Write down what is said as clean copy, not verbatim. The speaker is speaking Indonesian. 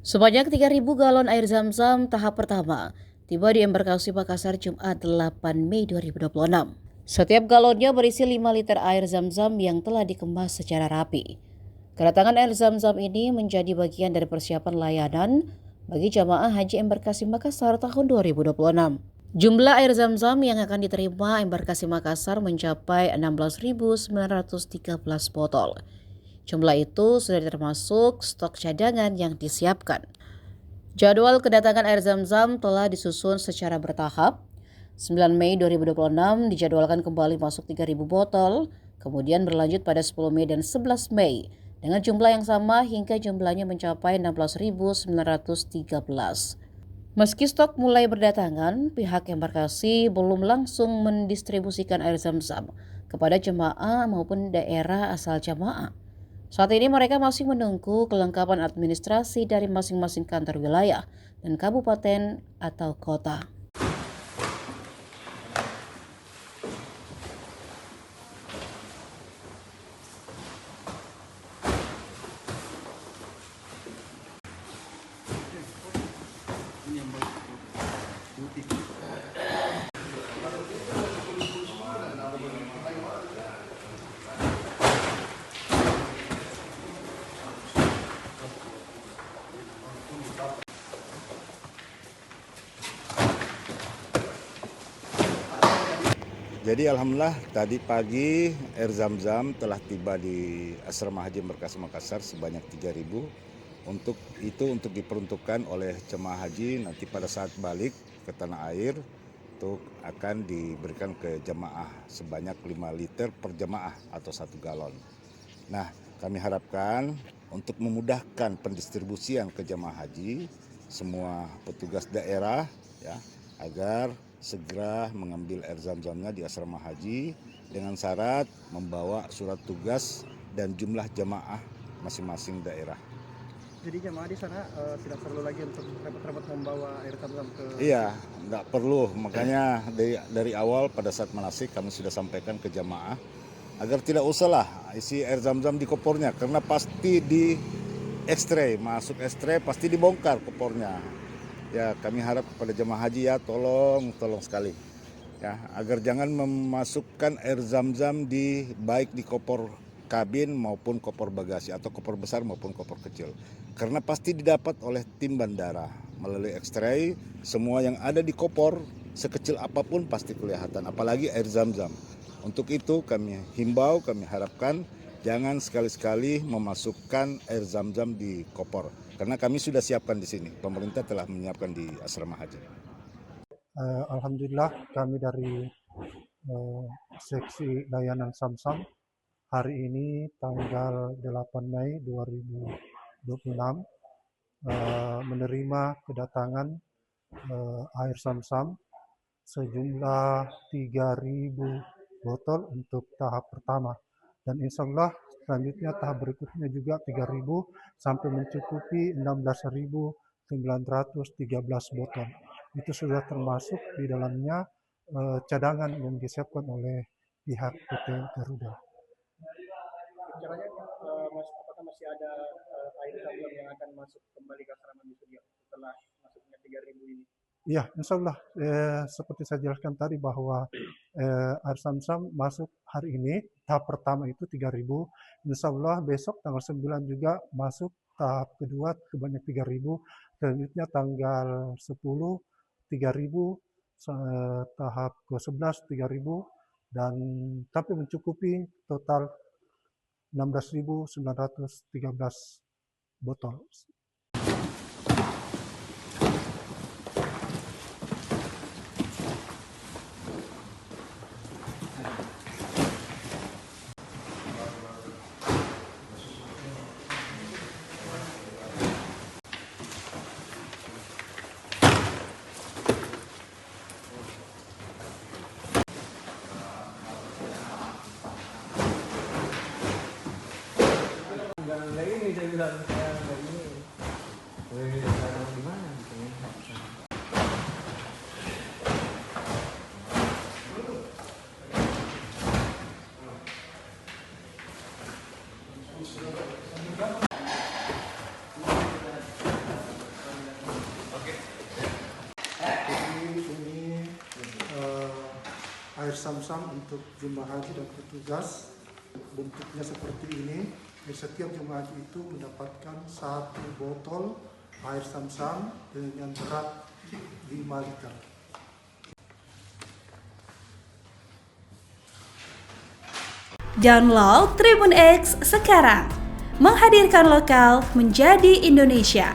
Sebanyak 3.000 galon air Zam-Zam tahap pertama tiba di embarkasi Makassar Jumat 8 Mei 2026. Setiap galonnya berisi 5 liter air Zam-Zam yang telah dikemas secara rapi. Kedatangan air Zam-Zam ini menjadi bagian dari persiapan layanan bagi jamaah haji embarkasi Makassar tahun 2026. Jumlah air Zam-Zam yang akan diterima embarkasi Makassar mencapai 16.913 botol. Jumlah itu sudah termasuk stok cadangan yang disiapkan. Jadwal kedatangan air Zam-Zam telah disusun secara bertahap. 9 Mei 2026 dijadwalkan kembali masuk 3.000 botol, kemudian berlanjut pada 10 Mei dan 11 Mei dengan jumlah yang sama hingga jumlahnya mencapai 16.913. Meski stok mulai berdatangan, pihak embarkasi belum langsung mendistribusikan air Zam-Zam kepada jemaah maupun daerah asal jemaah. Saat ini mereka masih menunggu kelengkapan administrasi dari masing-masing kantor wilayah dan kabupaten atau kota. Jadi alhamdulillah tadi pagi air Zam-Zam telah tiba di Asrama Haji Embarkasi Makassar sebanyak 3.000. Untuk diperuntukkan oleh jemaah haji nanti pada saat balik ke tanah air untuk akan diberikan ke jemaah sebanyak 5 liter per jemaah atau 1 galon. Nah, kami harapkan untuk memudahkan pendistribusian ke jemaah haji, semua petugas daerah ya agar segera mengambil air Zam-Zamnya di asrama haji dengan syarat membawa surat tugas dan jumlah jemaah masing-masing daerah. Jadi jemaah di sana tidak perlu lagi untuk repot-repot membawa air Zam-Zam ke... Iya, nggak perlu. Makanya dari awal pada saat manasik kami sudah sampaikan ke jemaah agar tidak usahlah isi air Zam-Zam di kopornya karena pasti di ekstray, masuk ekstray pasti dibongkar kopornya. Ya, kami harap kepada jemaah haji ya tolong sekali ya agar jangan memasukkan air Zam-Zam baik di kopor kabin maupun kopor bagasi atau kopor besar maupun kopor kecil. Karena pasti didapat oleh tim bandara melalui ekstray, semua yang ada di kopor sekecil apapun pasti kelihatan, apalagi air Zam-Zam. Untuk itu kami himbau, kami harapkan jangan sekali-sekali memasukkan air Zam-Zam di kopor. Karena kami sudah siapkan di sini, pemerintah telah menyiapkan di asrama haji. Alhamdulillah kami dari seksi layanan Samsam hari ini tanggal 8 Mei 2026 menerima kedatangan air Samsam sejumlah 3.000 botol untuk tahap pertama, dan insya Allah selanjutnya tahap berikutnya juga 3.000 sampai mencukupi 16.913 botol. Itu sudah termasuk di dalamnya cadangan yang disiapkan oleh pihak PT Garuda. Caranya apakah masih ada air Zam-Zam yang akan masuk kembali ke asrama di Sudia setelah masuknya 3.000 ini? Ya, insya Allah seperti saya jelaskan tadi bahwa air Zam-Zam masuk hari ini, tahap pertama itu 3.000, insya Allah besok tanggal 9 juga masuk tahap kedua sebanyak 3.000, selanjutnya tanggal 10 3.000, tahap ke-11 3.000, dan sampai mencukupi total 16.913 botol. Enggak ini saya bilang saya enggak ini. Sekarang di mana gitu ya. air Zam-Zam untuk jemaah haji dan petugas. Bentuknya seperti ini. Di setiap jemaah haji itu mendapatkan 1 botol air Zam-Zam dengan berat 5 liter. Download Tribun X sekarang, menghadirkan lokal menjadi Indonesia.